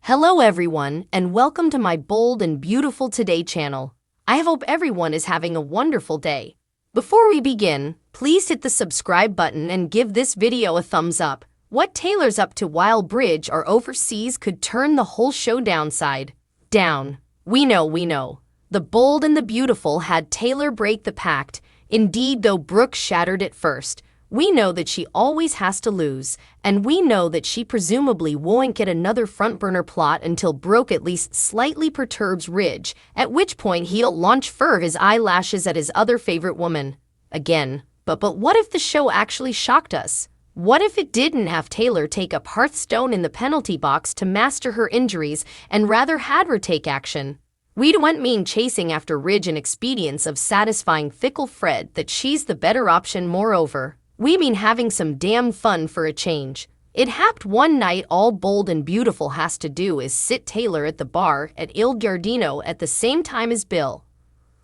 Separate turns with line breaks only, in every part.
Hello everyone, and welcome to my Bold and Beautiful Today channel. I hope everyone is having a wonderful day. Before we begin, please hit the subscribe button and give this video a thumbs up. What Taylor's up to while Bridge are overseas could turn the whole show downside down. We know. The Bold and the Beautiful had Taylor break the pact. Indeed, though Brooke shattered it first. We know that she always has to lose, and we know that she presumably won't get another front-burner plot until Brooke at least slightly perturbs Ridge, at which point he'll launch fur his eyelashes at his other favorite woman. Again. But what if the show actually shocked us? What if it didn't have Taylor take up Hearthstone in the penalty box to master her injuries and rather had her take action? We don't mean chasing after Ridge and expedience of satisfying fickle Fred that she's the better option moreover. We mean having some damn fun for a change. It happened one night. All Bold and Beautiful has to do is sit Taylor at the bar at Il Giardino at the same time as Bill.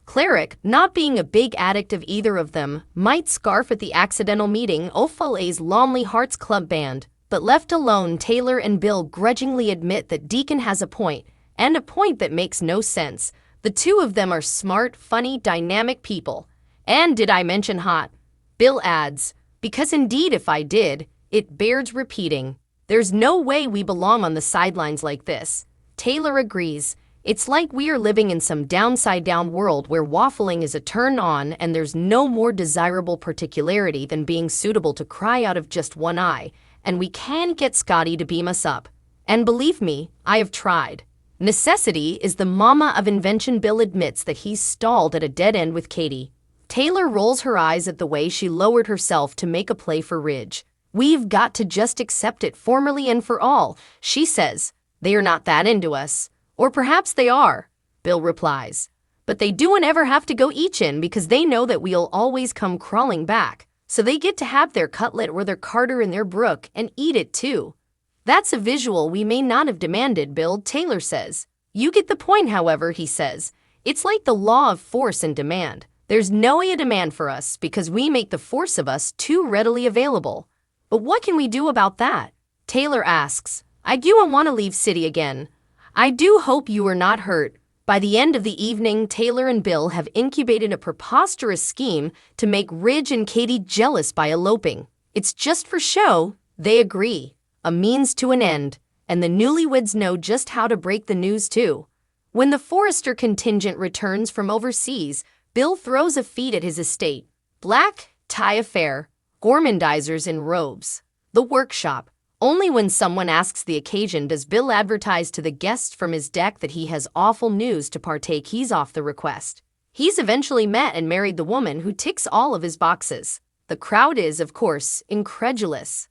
Cleric, not being a big addict of either of them, might scarf at the accidental meeting O'Falley's Lonely Hearts Club band. But left alone, Taylor and Bill grudgingly admit that Deacon has a point, and a point that makes no sense. The two of them are smart, funny, dynamic people. And did I mention hot? Bill adds, because indeed if I did, it bears repeating. There's no way we belong on the sidelines like this. Taylor agrees. It's like we are living in some downside-down world where waffling is a turn-on and there's no more desirable particularity than being suitable to cry out of just one eye, and we can't get Scotty to beam us up. And believe me, I have tried. Necessity is the mama of invention. Bill admits that he's stalled at a dead end with Katie. Taylor rolls her eyes at the way she lowered herself to make a play for Ridge. We've got to just accept it formally and for all, she says. They are not that into us. Or perhaps they are, Bill replies. But they don't ever have to go each in because they know that we'll always come crawling back. So they get to have their cutlet or their Carter and their Brooke and eat it too. That's a visual we may not have demanded, Bill, Taylor says. You get the point, however, he says. It's like the law of force and demand. There's no demand for us because we make the force of us too readily available. But what can we do about that? Taylor asks. I do want to leave city again. I do hope you are not hurt. By the end of the evening, Taylor and Bill have incubated a preposterous scheme to make Ridge and Katie jealous by eloping. It's just for show, they agree. A means to an end, and the newlyweds know just how to break the news too. When the Forrester contingent returns from overseas, Bill throws a feed at his estate. Black tie affair, gormandizers in robes. The workshop. Only when someone asks the occasion does Bill advertise to the guests from his deck that he has awful news to partake. He's off the request. He's eventually met and married the woman who ticks all of his boxes. The crowd is, of course, incredulous.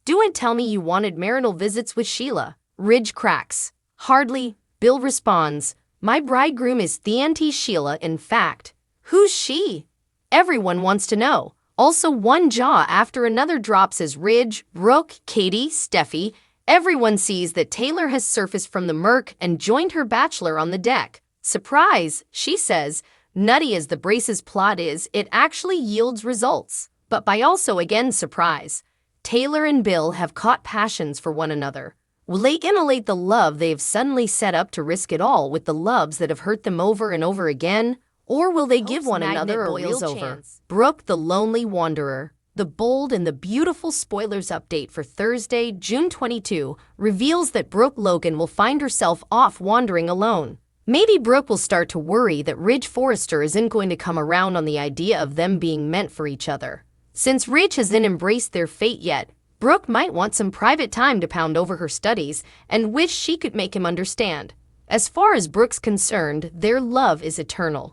Don't tell me you wanted marital visits with Sheila. Ridge cracks. Hardly. Bill responds. My bridegroom is the Auntie Sheila, in fact. Who's she? Everyone wants to know. Also, one jaw after another drops as Ridge, Brooke, Katie, Steffi. Everyone sees that Taylor has surfaced from the murk and joined her bachelor on the deck. Surprise, she says. Nutty as the Brace's plot is, it actually yields results. But by also again surprise, Taylor and Bill have caught passions for one another. Will they immolate the love they have suddenly set up to risk it all with the loves that have hurt them over and over again? Or will they give one another a real chance? Brooke, the lonely wanderer. The Bold and the Beautiful spoilers update for Thursday, June 22, reveals that Brooke Logan will find herself off wandering alone. Maybe Brooke will start to worry that Ridge Forrester isn't going to come around on the idea of them being meant for each other. Since Ridge hasn't embraced their fate yet, Brooke might want some private time to pound over her studies and wish she could make him understand. As far as Brooke's concerned, their love is eternal.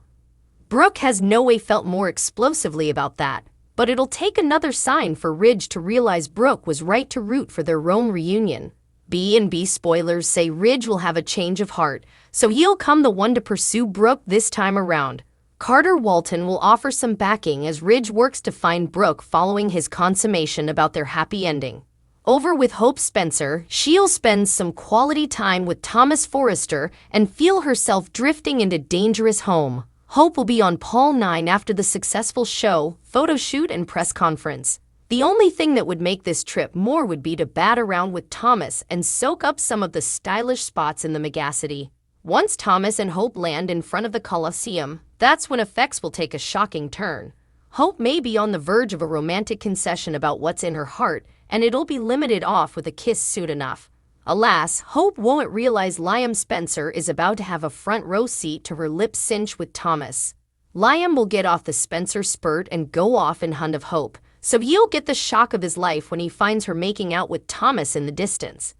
Brooke has no way felt more explosively about that, but it'll take another sign for Ridge to realize Brooke was right to root for their Rome reunion. B&B spoilers say Ridge will have a change of heart, so he'll come the one to pursue Brooke this time around. Carter Walton will offer some backing as Ridge works to find Brooke following his consummation about their happy ending. Over with Hope Spencer, she'll spend some quality time with Thomas Forrester and feel herself drifting into dangerous home. Hope will be on Paul 9 after the successful show, photo shoot, and press conference. The only thing that would make this trip more would be to bat around with Thomas and soak up some of the stylish spots in the megacity. Once Thomas and Hope land in front of the Colosseum, that's when effects will take a shocking turn. Hope may be on the verge of a romantic concession about what's in her heart, and it'll be limited off with a kiss soon enough. Alas, Hope won't realize Liam Spencer is about to have a front row seat to her lip cinch with Thomas. Liam will get off the Spencer spurt and go off in hunt of Hope, so he'll get the shock of his life when he finds her making out with Thomas in the distance.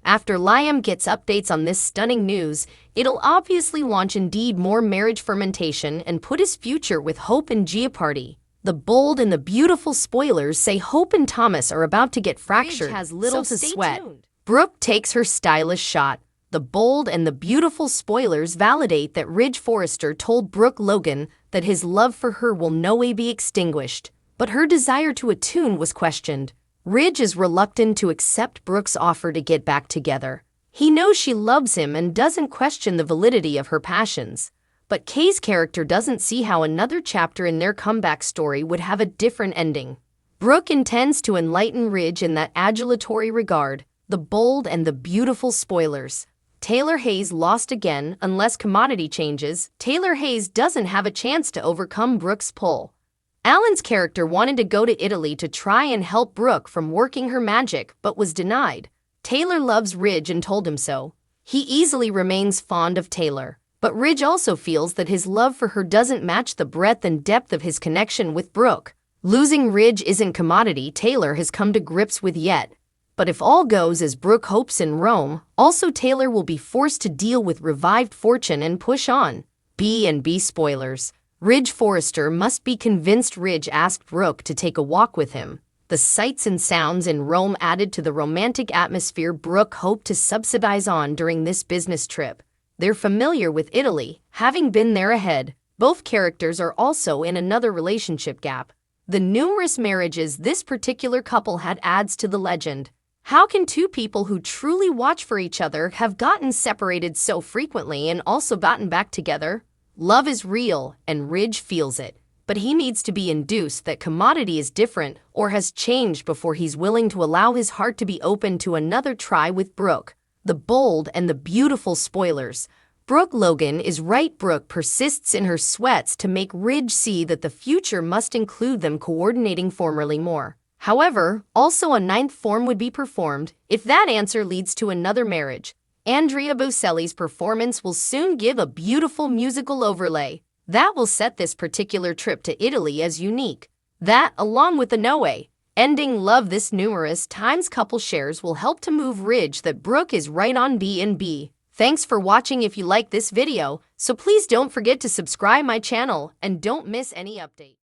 After Liam gets updates on this stunning news, it'll obviously launch indeed more marriage fermentation and put his future with Hope in jeopardy. The bold and the beautiful spoilers say Hope and Thomas are about to get fractured,
Ridge has little
so
to
stay
sweat.
tuned. Brooke takes her stylish shot. The bold and the beautiful spoilers validate that Ridge Forrester told Brooke Logan that his love for her will no way be extinguished, but her desire to attune was questioned. Ridge is reluctant to accept Brooke's offer to get back together. He knows she loves him and doesn't question the validity of her passions. But Kay's character doesn't see how another chapter in their comeback story would have a different ending. Brooke intends to enlighten Ridge in that adulatory regard. The bold and the beautiful spoilers. Taylor Hayes lost again unless commodity changes. Taylor Hayes doesn't have a chance to overcome Brooke's pull. Alan's character wanted to go to Italy to try and help Brooke from working her magic, but was denied. Taylor loves Ridge and told him so. He easily remains fond of Taylor, but Ridge also feels that his love for her doesn't match the breadth and depth of his connection with Brooke. Losing Ridge isn't commodity Taylor has come to grips with yet. But if all goes as Brooke hopes in Rome, also Taylor will be forced to deal with revived fortune and push on. B&B spoilers. Ridge Forrester must be convinced. Ridge asked Brooke to take a walk with him. The sights and sounds in Rome added to the romantic atmosphere Brooke hoped to subsidize on during this business trip. They're familiar with Italy, having been there ahead. Both characters are also in another relationship gap. The numerous marriages this particular couple had adds to the legend. How can two people who truly watch for each other have gotten separated so frequently and also gotten back together? Love is real, and Ridge feels it. But he needs to be induced that commodity is different or has changed before he's willing to allow his heart to be open to another try with Brooke. The bold and the beautiful spoilers. Brooke Logan is right. Brooke persists in her sweats to make Ridge see that the future must include them coordinating formally more. However, also a ninth form would be performed if that answer leads to another marriage. Andrea Bocelli's performance will soon give a beautiful musical overlay that will set this particular trip to Italy as unique. That, along with the no-way ending love this numerous times couple shares, will help to move Ridge that Brooke is right on B&B. Thanks for watching. If you like this video, so please don't forget to subscribe my channel and don't miss any update.